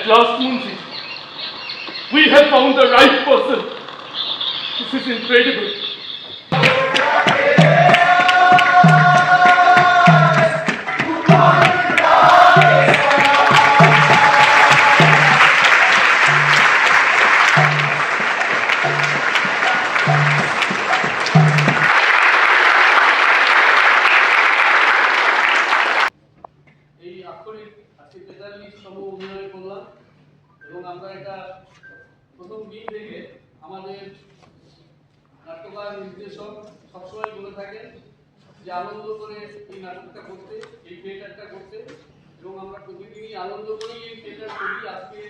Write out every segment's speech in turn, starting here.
At last, Munshi, we have found the right person. This is incredible. এই আক্ষরিক আজকে ৪৩তম অভিনয় করলাম এবং আমরা এটা প্রথম দিন থেকে আমাদের নাট্যকার নির্দেশক সবসময় বলে থাকেন যে আনন্দ করে এই নাটকটা করতে, এই থিয়েটারটা করতে, এবং আমরা প্রতিদিনই আনন্দ করেই এই থিয়েটার করি। আজকে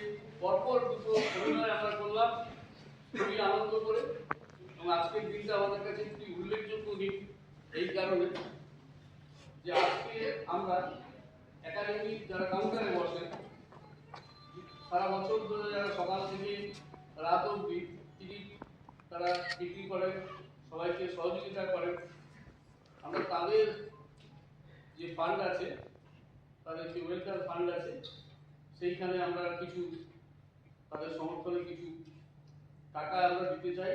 পরপর দুটো অভিনয় আমরা করলাম খুবই আনন্দ করে, এবং আজকের দিনটা আমাদের কাছে খুবই উল্লেখযোগ্য দিন এই কারণে যে আজকে আমরা একাডেমি যারা কাউন্টারে বসেন, সারা বছর ধরে যারা সকাল থেকে রাত অবধি টিকিট তারা বিক্রি করেন, সবাইকে সহযোগিতা করেন, আমরা তাদের যে ফান্ড আছে, তাদের যে ওয়েলফেয়ার ফান্ড আছে, সেইখানে আমরা কিছু তাদের সমর্থনে কিছু টাকা আমরা দিতে চাই,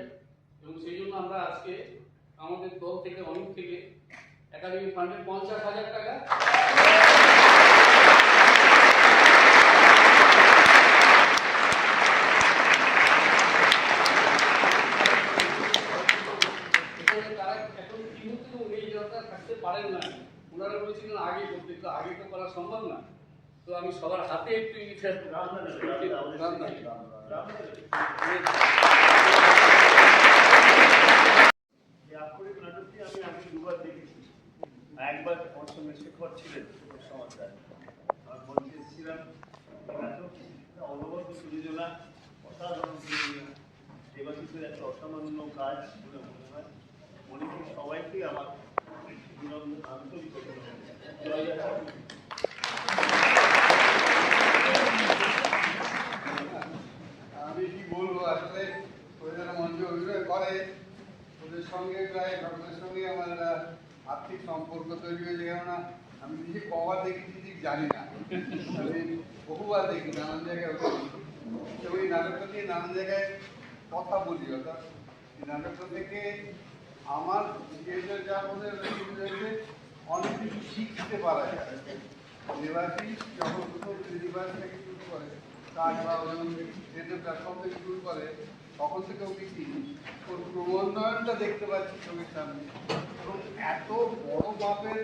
এবং সেই জন্য আমরা আজকে আমাদের দল থেকে অনেক থেকে একাডেমি ফান্ডে ৫০,০০০ টাকা থাকতে পারেন না। ওনারা বলেছিলেন আগে করতে, তো আগে তো করা সম্ভব না। তো আমি সবার হাতে একটু আক্ষরিক নাটকটি আমি আগে দুবার দেখেছি। একবার আমার সঙ্গে শেখর ছিলেন সমাজদার, আমার মঞ্চে এসেছিলাম। নাটক অনবদ্য প্রযোজনা, অসাধারণ প্রযোজনা, দেবাশিসের একটা অসামান্য কাজ বলে মনে হয়। মনে করি সবাইকে আমার আন্তরিক আমি কি বলবো, আসলে ওই যারা মঞ্চে অভিনয় করে ওদের সঙ্গে প্রায় সকলের সঙ্গে আমার আর্থিক সম্পর্ক তৈরি হয়েছে। কেননা আমি নিজে কবার দেখেছি ঠিক জানি না, আমি বহুবার দেখি, নানান জায়গায় এবং এই নাটকটা নিয়ে নানান জায়গায় কথা বলি। অর্থাৎ এই নাটকটা থেকে আমার থিয়েটার যা মনে রয়েছে অনেক কিছু শিখতে পারা যায়। দেবাশিস যখন প্রথম ত্রিদিবাস থেকে শুরু করে, কাজ বা থিয়েটার প্ল্যাটফর্ম থেকে শুরু করে, তখন থেকেও দেখি ওর ক্রমোন্নয়নটা দেখতে পাচ্ছি চোখের সামনে। এবং এত বড় মাপের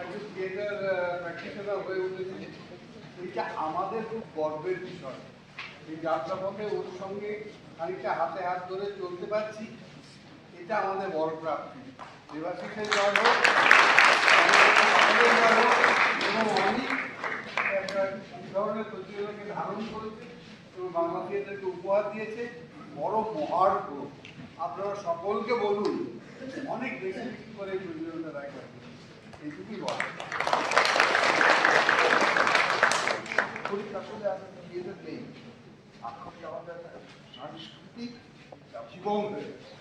একজন থিয়েটার প্র্যাকটিশনার হয়ে উঠেছে, এইটা আমাদের খুব গর্বের বিষয়। এই যাত্রাপথে ওর সঙ্গে খানিকটা হাতে হাত ধরে চলতে পারছি, এটা আমাদের বড় প্রাপ্তি। দেবাশিসের জয় হোক, এবং অনেক একটা ধরনের প্রতিযোগিতাকে ধারণ করেছে এবং বাংলা থিয়েটারকে উপহার দিয়েছে। বড় মহার্ঘ, আপনারা সকলকে বলুন অনেক বেশি বেশি করে প্রতিযোগিতা রাখবেন, এইটুকুই বলে। আসলে আমাদের থিয়েটার নেই, এখন আমাদের সাংস্কৃতিক জীবন হয়ে গেছে।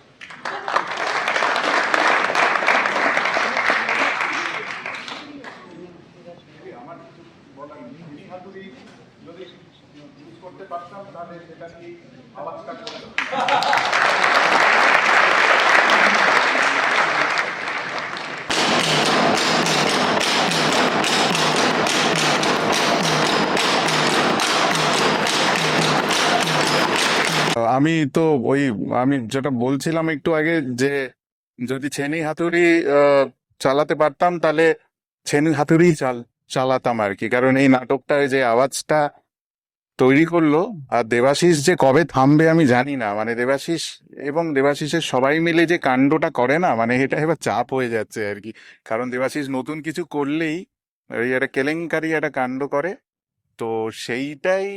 আমার কিছু বলার নেই, হাতুড়ি যদি ইউজ করতে পারতাম তাহলে সেটা কি আওয়াজটা করতো। আমি যেটা বলছিলাম একটু আগে, যে যদি ছেনি হাতুড়ি চালাতে পারতাম তাহলে ছেনি হাতুড়ি চালাতাম আর কি। কারণ এই নাটকটা যে আওয়াজটা তৈরি করলো, আর দেবাশিস যে কবে থামবে আমি জানি না। মানে দেবাশিস এবং দেবাশিসের সবাই মিলে যে কাণ্ডটা করে না, মানে এটা এবার চাপ হয়ে যাচ্ছে আর কি। কারণ দেবাশিস নতুন কিছু করলেই ওই একটা কেলেঙ্কারি একটা কাণ্ড করে, তো সেইটাই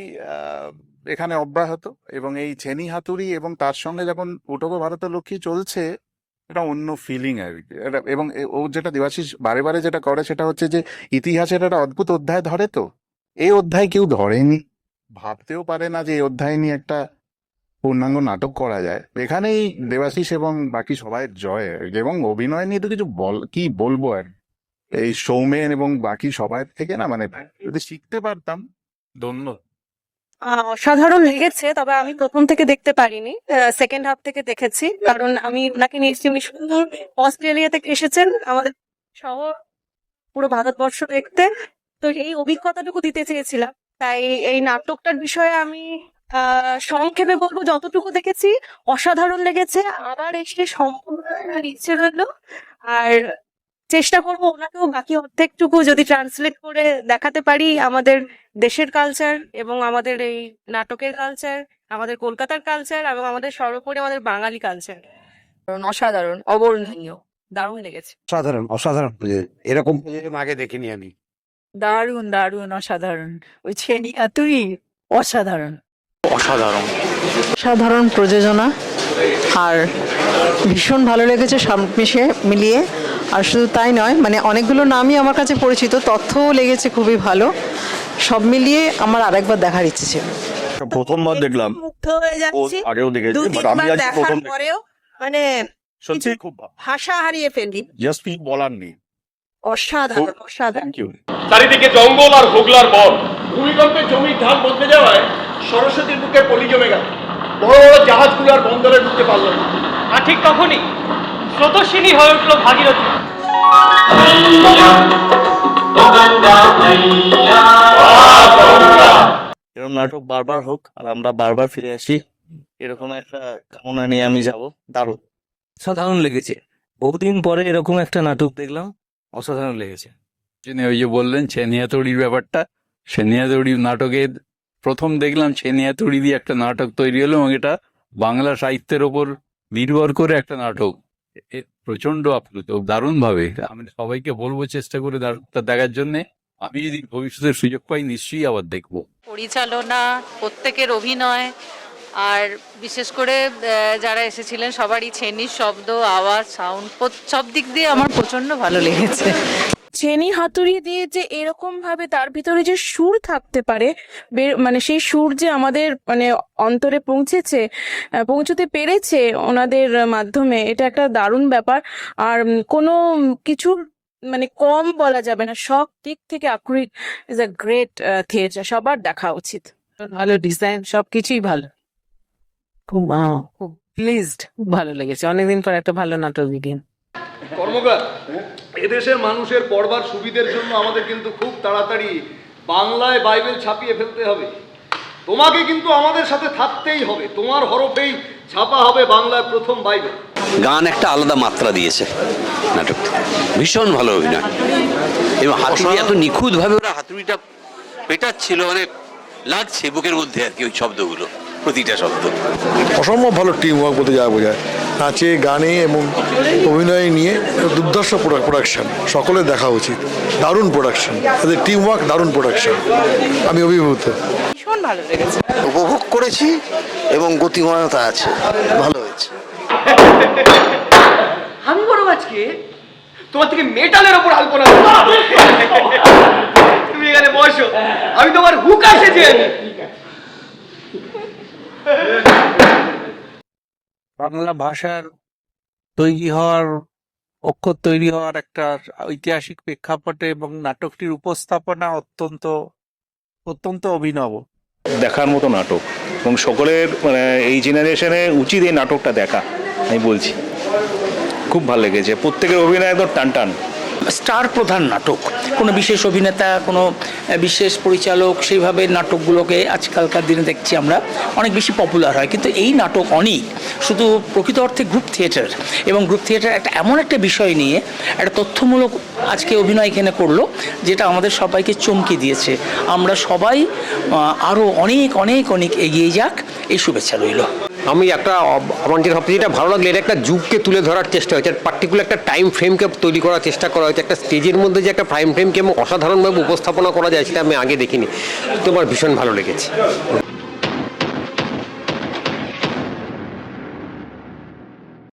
এখানে অব্যাহত। এবং এই ছেনি হাতুড়ি এবং তার সঙ্গে যখন উঠবো ভারতলক্ষ্মী চলছে, এটা অন্য ফিলিং আর কি। এবং ও যেটা দেবাশিস বারে বারে যেটা করে সেটা হচ্ছে যে ইতিহাসের একটা অদ্ভুত অধ্যায় ধরে। তো এই অধ্যায় কেউ ধরেনি, ভাবতেও পারে না যে এই অধ্যায় নিয়ে একটা পূর্ণাঙ্গ নাটক করা যায়। এখানেই দেবাশিস এবং বাকি সবাই জয়। এবং অভিনয় নিয়ে তো কিছু কি বলবো আর, এই সৌমেন এবং বাকি সবাই থেকে না, মানে যদি শিখতে পারতাম, ধন্য। অসাধারণ লেগেছে, তবে আমি প্রথম থেকে দেখতে পারিনি, সেকেন্ড হাফ থেকে দেখেছি। কারণ আমি ওনাকে নিয়েছি, উনি সুন্দর অস্ট্রেলিয়া থেকে এসেছেন আমাদের শহর পুরো ভারতবর্ষ দেখতে, তো এই অভিজ্ঞতাটুকু দিতে চেয়েছিলাম। তাই এই নাটকটার বিষয়ে আমি সংক্ষেপে বলবো, যতটুকু দেখেছি অসাধারণ লেগেছে। আবার এসে সম্পূর্ণ দেখার ইচ্ছে হলো, আর চেষ্টা করবো ওনাকেও বাকি অর্ধেকটুকু যদি ট্রান্সলেট করে দেখাতে পারি আমাদের দেশের কালচার এবং আমাদের এই নাটকের কালচার, আমাদের কলকাতার কালচার এবং আমাদের সর্বোপরি আমাদের বাঙালি কালচার। অসাধারণ, অবর্ণনীয়, দারুণ লেগেছে। অসাধারণ অসাধারণ প্রযোজক, এরকম প্রযোজক আগে দেখিনি আমি। দারুণ দারুণ অসাধারণ, ওই ছেনি তুই অসাধারণ অসাধারণ সাধারণ প্রযোজনা, আর ভীষণ ভালো লেগেছে সব মিলিয়ে। আর শুধু তাই নয়, মানে অনেকগুলো নামই আমার কাছে পরিচিত, তথ্যও লেগেছে খুবই ভালো। সব মিলিয়ে আমার আরেকবার দেখার ইচ্ছে ছিল। প্রথমবার দেখলাম, মুগ্ধ হয়ে যাচ্ছি আগেও দেখেছি, দু বাট আমি তিনবার আজ দেখার প্রথম পরেও, মানে সত্যি খুব ভালো, ভাষা হারিয়ে ফেলি। জাস্ট কিছু বলার নেই। অসাধারণ অসাধারণ। Thank you. চারিদিকে জঙ্গল আর হোগলার বন। ভূমিকম্পে জমির ঢাল বদলে যাওয়ায় সরস্বতীর বুকে পলি জমে গেল। বড় বড় জাহাজগুলো আর বন্দরে ঢুকতে পারলো না। আর ঠিক তখনই স্রোতস্বিনী হয়ে উঠল ভাগীরথী। এরকম নাটক বারবার হোক আর আমরা বারবার ফিরে আসি, এরকম একটা কামনা নিয়ে আমি যাব। দারুণ, সাধারণ লেগেছে। বহুদিন পরে এরকম একটা নাটক দেখলাম, অসাধারণ লেগেছে। ওই যে বললেন ছেনিয়াতড়ির ব্যাপারটা, ছেনিয়াতড়ি নাটকে প্রথম দেখলাম ছেনিয়াতড়ি দিয়ে একটা নাটক তৈরি হলো, এবং এটা বাংলা সাহিত্যের ওপর নির্ভর করে একটা নাটক। প্রচন্ড আপ্লুত, দারুণ ভাবে। আমি সবাইকে বলবো চেষ্টা করে নাটকটা দেখার জন্যে। আমি যদি ভবিষ্যতের সুযোগ পাই নিশ্চয়ই আবার দেখবো। পরিচালনা, প্রত্যেকের অভিনয়, আর বিশেষ করে যারা এসেছিলেন সবারই ছেনির শব্দ, আওয়াজ, সাউন্ড, সব দিক দিয়ে আমার প্রচন্ড ভালো লেগেছে। ছেনি হাতুড়ি দিয়ে যে এরকম ভাবে তার ভিতরে যে সুর থাকতে পারে, মানে সেই সুর যে আমাদের মানে অন্তরে পৌঁছতে পেরেছে ওনাদের মাধ্যমে, এটা একটা দারুণ ব্যাপার। আর কোনো কিছুর মানে কম বলা যাবে না, সব দিক থেকে আকুরি ইজ আ গ্রেট থিয়েটার, সবার দেখা উচিত। ভালো ডিজাইন, সবকিছুই ভালো। খুব খুব প্লিজড, ভালো লেগেছে। অনেকদিন পর একটা ভালো নাটক দেখলাম। কর্মকার, এদেশের মানুষের পড়বার সুবিধের জন্য আমাদের কিন্তু খুব তাড়াতাড়ি বাংলায় বাইবেল ছাপিয়ে ফেলতে হবে। তোমাকে কিন্তু আমাদের সাথে থাকতেই হবে, তোমার হরফেই ছাপা হবে বাংলার প্রথম বাইবেল। গান একটা আলাদা মাত্রা দিয়েছে নাটকটা, ভীষণ ভালো অভিনয়, এবং হাতুড়ি এত নিখুঁতভাবে ওরা হাতুড়িটা পেটাচ্ছিল, মানে লাগছে বুকের মধ্যে আর কি ওই শব্দগুলো, প্রতিটা শব্দ। অসম্ভব ভালো টিম ওয়ার্ক বলতে যা বোঝায়, নাচে গানে এবং অভিনয় নিয়ে দুর্ধর্ষ প্রোডাকশন, সকলের দেখা উচিত। দারুণ প্রোডাকশন, তাদের টিম ওয়ার্ক, দারুণ প্রোডাকশন, আমি অভিভূত। ভীষণ ভালো লেগেছে, উপভোগ করেছি এবং গতিময়তা আছে, ভালো হয়েছে। আমি বড় আজকে তোমার থেকে মেটালের ওপর আলপনা। তুমি এখানে বসো, আমি তোমার হুক এসেছি। বাংলা ভাষার তৈরি হওয়ার, অক্ষর তৈরি হওয়ার একটা ঐতিহাসিক প্রেক্ষাপটে এবং নাটকটির উপস্থাপনা অত্যন্ত অভিনব। দেখার মতো নাটক, এবং সকলের মানে এই জেনারেশনে উচিত এই নাটকটা দেখা, আমি বলছি। খুব ভালো লেগেছে, প্রত্যেকের অভিনয় একদম টান টান। স্টার প্রধান নাটক, কোনো বিশেষ অভিনেতা, কোনো বিশেষ পরিচালক, সেইভাবে নাটকগুলোকে আজকালকার দিনে দেখছি আমরা অনেক বেশি পপুলার হয়, কিন্তু এই নাটক অনেক শুধু প্রকৃত অর্থে গ্রুপ থিয়েটার, এবং গ্রুপ থিয়েটার একটা এমন একটা বিষয় নিয়ে একটা তথ্যমূলক আজকে অভিনয় এখানে করলো, যেটা আমাদের সবাইকে চমকে দিয়েছে। আমরা সবাই আরও অনেক অনেক অনেক এগিয়ে যাক, এই শুভেচ্ছা রইল। আমি আমার যেটা ভালো লাগলো, এটা একটা যুগকে তুলে ধরার চেষ্টা হয়েছে, পার্টিকুলার একটা টাইম ফ্রেমকে তৈরি করার চেষ্টা করা হয়েছে। একটা স্টেজের মধ্যে যে একটা টাইম ফ্রেমকে অসাধারণভাবে উপস্থাপনা করা যায়, সেটা আমি আগে দেখিনি। তো আমার ভীষণ ভালো লেগেছে।